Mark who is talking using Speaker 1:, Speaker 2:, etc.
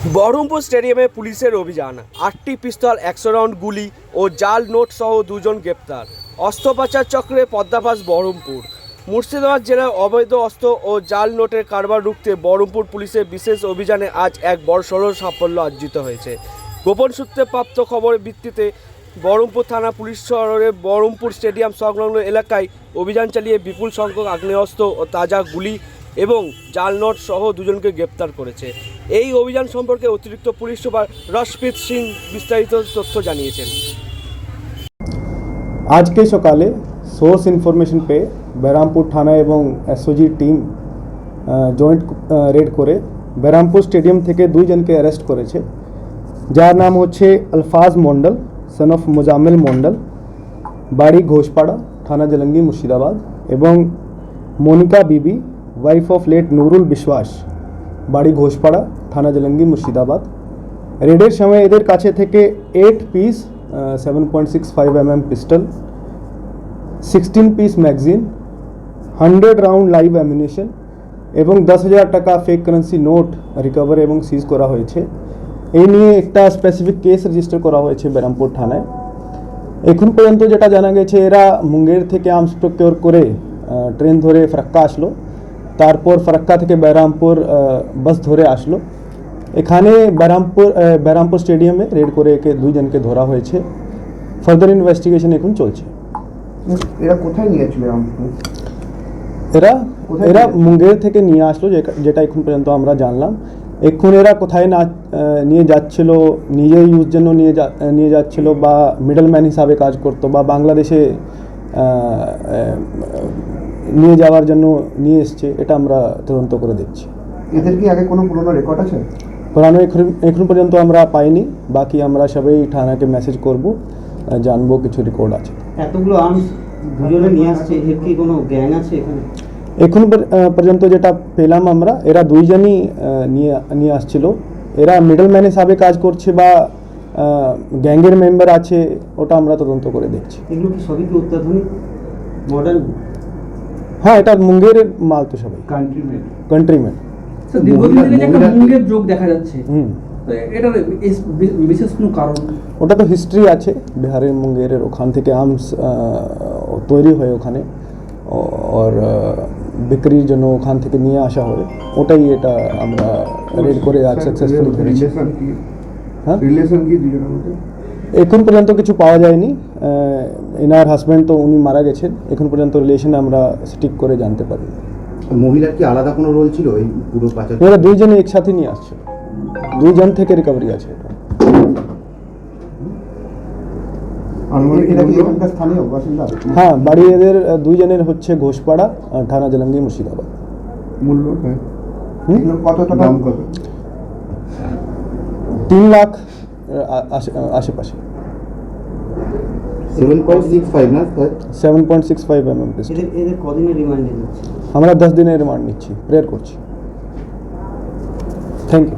Speaker 1: বহরমপুর স্টেডিয়ামে পুলিশের অভিযান, 8টি পিস্তল, 100 রাউন্ড গুলি ও জাল নোট সহ 2 জন গ্রেপ্তার। অস্ত্র পাচার চক্রে পর্দাফাশ বহরমপুর। মুর্শিদাবাদ জেলায় অবৈধ অস্ত্র ও জাল নোটের কারবার রুখতে বহরমপুর পুলিশের বিশেষ অভিযানে আজ এক বড়সড় সাফল্য অর্জিত হয়েছে। গোপন সূত্রে প্রাপ্ত খবরের ভিত্তিতে বহরমপুর থানা পুলিশ শহরের বহরমপুর স্টেডিয়াম সংলগ্ন এলাকায় অভিযান চালিয়ে বিপুল সংখ্যক আগ্নেয়াস্ত্র ও তাজা গুলি এবং জাল নোট সহ 2 জনকে গ্রেপ্তার করেছে। এই অভিযান সম্পর্কে অতিরিক্ত পুলিশ সুপার রশপ্রীত সিং বিস্তারিত তথ্য জানিয়েছেন।
Speaker 2: আজকে সকালে সোর্স ইনফরমেশন পেয়ে বেরামপুর থানা এবং এসওজি টিম জয়েন্ট রেড করে বেরামপুর স্টেডিয়াম থেকে 2 জনকে অ্যারেস্ট করেছে, যার নাম হচ্ছে আলফাজ মন্ডল সন অফ মোজাম্মেল মন্ডল, বাড়ি ঘোষপাড়া, থানা জলঙ্গি, মুর্শিদাবাদ, এবং Monica Bibi, wife of late Nurul বিশ্বাস, বাড়ি ঘোষপাড়া, থানা জলঙ্গি, মুর্শিদাবাদ। রেডের সময় এদের কাছে থেকে 8 piece 7.65 mm pistol, 16 piece magazine, 100 round live amination এবং 10,000 টাকা ফেক কারেন্সি নোট রিকভার এবং সিজ করা হয়েছে। এই নিয়ে একটা স্পেসিফিক কেস রেজিস্টার করা হয়েছে বেরামপুর থানায়। এখন পর্যন্ত যেটা জানা গেছে, এরা মুঙ্গের থেকে আর্মস প্রকিওর করে ট্রেন ধরে ফারাক্কা আসলো, তারপর ফারাক্কা থেকে বেরামপুর বাস ধরে আসলো। এখানে বেরামপুর স্টেডিয়ামে রেড করে একে 2 জনকে ধরা হয়েছে। ফার্দার ইনভেস্টিগেশন এখন চলছে।
Speaker 3: এরা কোথায় নিয়েছিল?
Speaker 2: এরা মুঙ্গের থেকে নিয়ে আসলো, যেটা এখন পর্যন্ত আমরা জানলাম। এখন এরা কোথায় না নিয়ে যাচ্ছিল, নিজের ইউজ জন্য নিয়ে যাচ্ছিল, বা মিডলম্যান হিসাবে কাজ করতো, বা বাংলাদেশে নিয়ে যাওয়ার জন্য নিয়ে এসছে, এটা আমরা তদন্ত করে দেখছি।
Speaker 3: এদের কি আগে কোনো পুরনো রেকর্ড আছে?
Speaker 2: পুরানো এখন পর্যন্ত আমরা পাইনি, বাকি আমরা সবাই থানাকে মেসেজ করব, জানবো কিছু রেকর্ড আছে।
Speaker 4: এতগুলো আর্মস দুজনে নিয়ে আসছে, এর কি কোনো গ্যাং আছে এখানে?
Speaker 2: এখন পর্যন্ত যেটা পেলাম আমরা, এরা 2 জনই নিয়ে আসছিল। এরা মিডলম্যান হিসাবে কাজ করছে বা গ্যাংয়ের মেম্বার আছে, ওটা আমরা তদন্ত করে দেখছি।
Speaker 4: এগুলো কি সবই কি অত্যাধুনিক মডার্ন?
Speaker 2: হ্যাঁ, এটা মুঙ্গেরের মাল তো সবাই কান্ট্রিমেন।
Speaker 5: স্যার, দীর্ঘদিন থেকে একটা মুঙ্গের যোগ দেখা যাচ্ছে, তো এটার বিশেষ কোনো কারণ?
Speaker 2: ওটা তো হিস্ট্রি আছে, বিহারের মুঙ্গেরের ওখান থেকে আর্মস তৈরি হয় ওখানে, আর বিক্রির জন্য ওখান থেকে নিয়ে আসা হয়। ওটাই এটা আমরা রেড করে আজ সাকসেসফুলি ধরেছি। হ্যাঁ,
Speaker 3: রিলেশন কি দুজনের মধ্যে?
Speaker 2: এখন পর্যন্ত কিছু পাওয়া যায়নি। এনার হাজব্যান্ড তো উনি মারা গেছেন। এখন পর্যন্ত রিলেশন আমরা স্টিক করে জানতে পারি।
Speaker 6: মহিলার কি আলাদা কোনো রোল ছিল এই পুরো পাচার?
Speaker 2: এরা 2 জনে একসাথে নিয়ে আসছে, 2 জন থেকে রিকভারি আছে এটা।
Speaker 3: স্থানীয় বাসিন্দা?
Speaker 2: হ্যাঁ, বাড়ি এদের 2 জনের হচ্ছে ঘোষপাড়া, থানা জলঙ্গি, মুর্শিদাবাদ।
Speaker 3: মূল্য কত টাকা? দাম কত?
Speaker 2: 3 লাখ আশেপাশে।
Speaker 6: 7.65 না স্যার?
Speaker 2: 7.65 mm pistol.
Speaker 4: এদের কদিনের রিমান্ডে দিচ্ছে?
Speaker 2: আমরা 10 দিনের রিমান্ড নিচ্ছি, প্রেয়ার করছি। Thank you.